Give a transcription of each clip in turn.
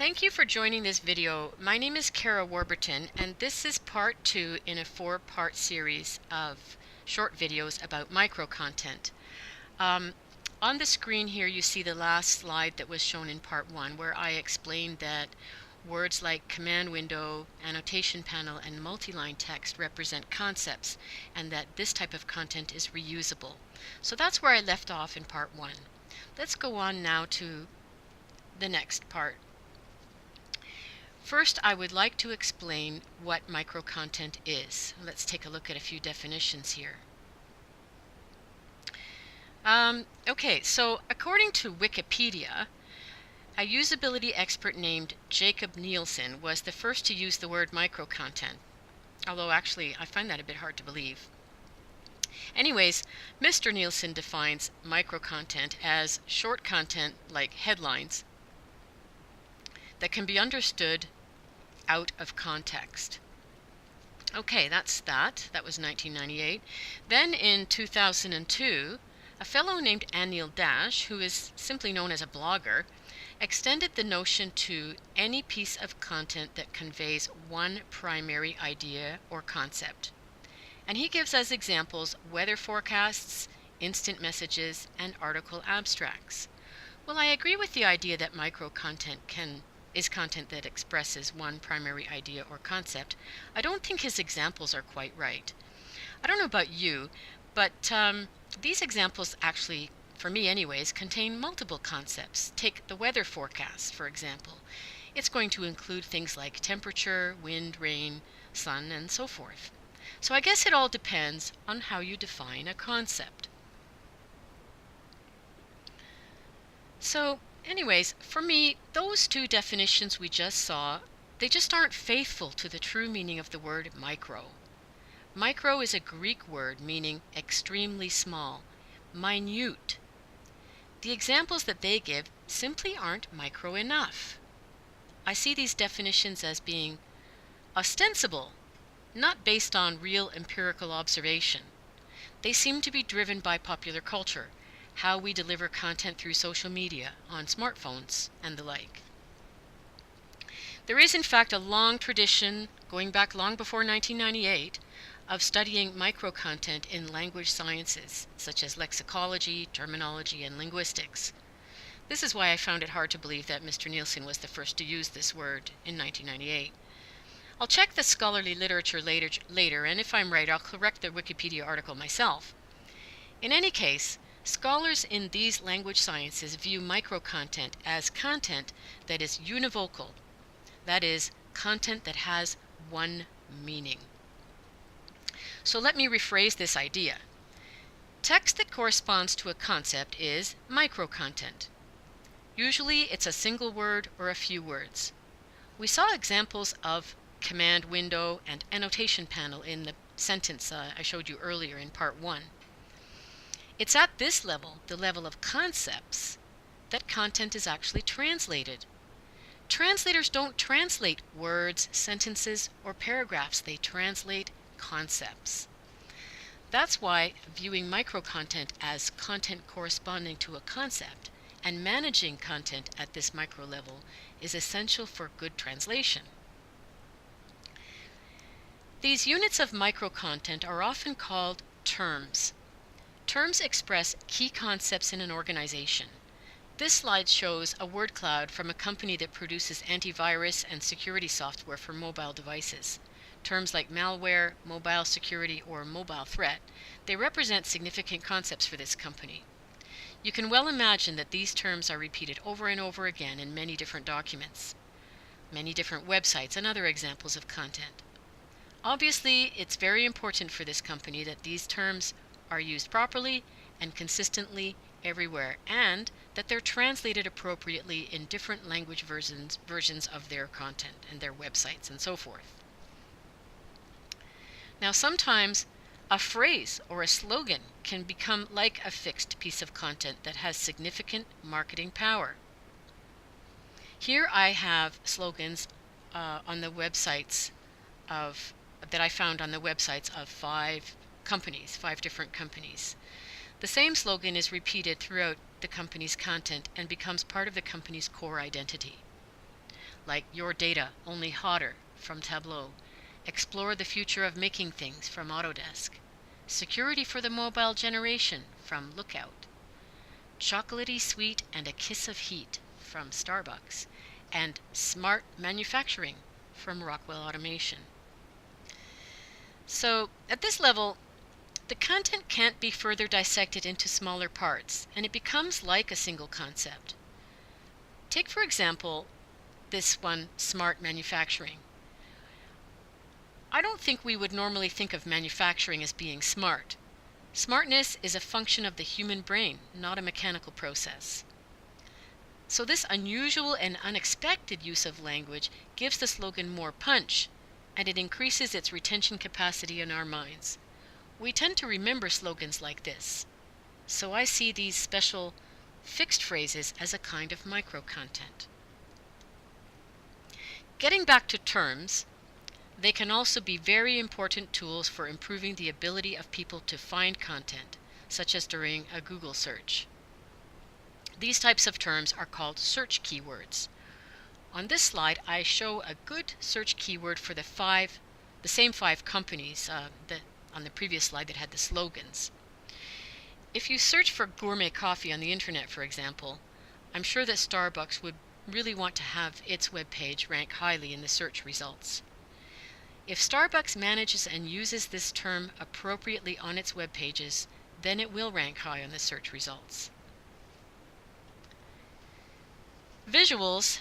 Thank you for joining this video. My name is Kara Warburton, and this is part 2 in a 4-part series of short videos about micro content. On the screen here you see the last slide that was shown in part 1, where I explained that words like command window, annotation panel, and multi-line text represent concepts, and that this type of content is reusable. So that's where I left off in part 1. Let's go on now to the next part. First, I would like to explain what microcontent is. Let's take a look at a few definitions here. Okay, so according to Wikipedia, a usability expert named Jacob Nielsen was the first to use the word microcontent, although actually I find that a bit hard to believe. Anyways, Mr. Nielsen defines microcontent as short content like headlines that can be understood out of context. Okay, that was 1998. Then in 2002, a fellow named Anil Dash, who is simply known as a blogger, extended the notion to any piece of content that conveys one primary idea or concept. And he gives as examples weather forecasts, instant messages, and article abstracts. Well, I agree with the idea that microcontent is content that expresses one primary idea or concept. I don't think his examples are quite right. I don't know about you, but these examples actually, for me anyways, contain multiple concepts. Take the weather forecast, for example. It's going to include things like temperature, wind, rain, sun, and so forth. So I guess it all depends on how you define a concept. So anyways, for me, those two definitions we just saw, they just aren't faithful to the true meaning of the word micro. Micro is a Greek word meaning extremely small, minute. The examples that they give simply aren't micro enough. I see these definitions as being ostensible, not based on real empirical observation. They seem to be driven by popular culture, how we deliver content through social media, on smartphones, and the like. There is in fact a long tradition, going back long before 1998, of studying microcontent in language sciences, such as lexicology, terminology, and linguistics. This is why I found it hard to believe that Mr. Nielsen was the first to use this word in 1998. I'll check the scholarly literature later, and if I'm right, I'll correct the Wikipedia article myself. In any case, scholars in these language sciences view microcontent as content that is univocal, that is, content that has one meaning. So let me rephrase this idea. Text that corresponds to a concept is microcontent. Usually it's a single word or a few words. We saw examples of command window and annotation panel in the sentence I showed you earlier in part 1. It's at this level, the level of concepts, that content is actually translated. Translators don't translate words, sentences, or paragraphs. They translate concepts. That's why viewing microcontent as content corresponding to a concept and managing content at this micro level is essential for good translation. These units of microcontent are often called terms. Terms express key concepts in an organization. This slide shows a word cloud from a company that produces antivirus and security software for mobile devices. Terms like malware, mobile security, or mobile threat, they represent significant concepts for this company. You can well imagine that these terms are repeated over and over again in many different documents, many different websites, and other examples of content. Obviously, it's very important for this company that these terms are used properly and consistently everywhere, and that they're translated appropriately in different language versions of their content and their websites and so forth. Now, sometimes a phrase or a slogan can become like a fixed piece of content that has significant marketing power. Here I have slogans on the websites that I found on the websites of 5 different companies. The same slogan is repeated throughout the company's content and becomes part of the company's core identity. like Your Data, Only Hotter from Tableau, Explore the Future of Making Things from Autodesk, Security for the Mobile Generation from Lookout, Chocolatey Sweet and a Kiss of Heat from Starbucks, and Smart Manufacturing from Rockwell Automation. So at this level, the content can't be further dissected into smaller parts, and it becomes like a single concept. Take, for example, this one, smart manufacturing. I don't think we would normally think of manufacturing as being smart. Smartness is a function of the human brain, not a mechanical process. So this unusual and unexpected use of language gives the slogan more punch, and it increases its retention capacity in our minds. We tend to remember slogans like this. So I see these special fixed phrases as a kind of micro-content. Getting back to terms, they can also be very important tools for improving the ability of people to find content, such as during a Google search. These types of terms are called search keywords. On this slide, I show a good search keyword for the same five companies on the previous slide that had the slogans. If you search for gourmet coffee on the internet, for example, I'm sure that Starbucks would really want to have its web page rank highly in the search results. If Starbucks manages and uses this term appropriately on its web pages, then it will rank high on the search results. Visuals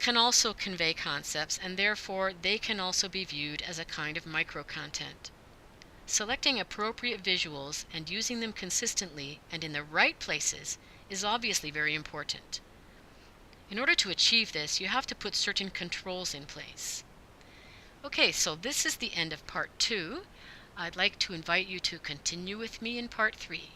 can also convey concepts, and therefore they can also be viewed as a kind of micro-content. Selecting appropriate visuals and using them consistently and in the right places is obviously very important. In order to achieve this, you have to put certain controls in place. Okay, so this is the end of part 2. I'd like to invite you to continue with me in part 3.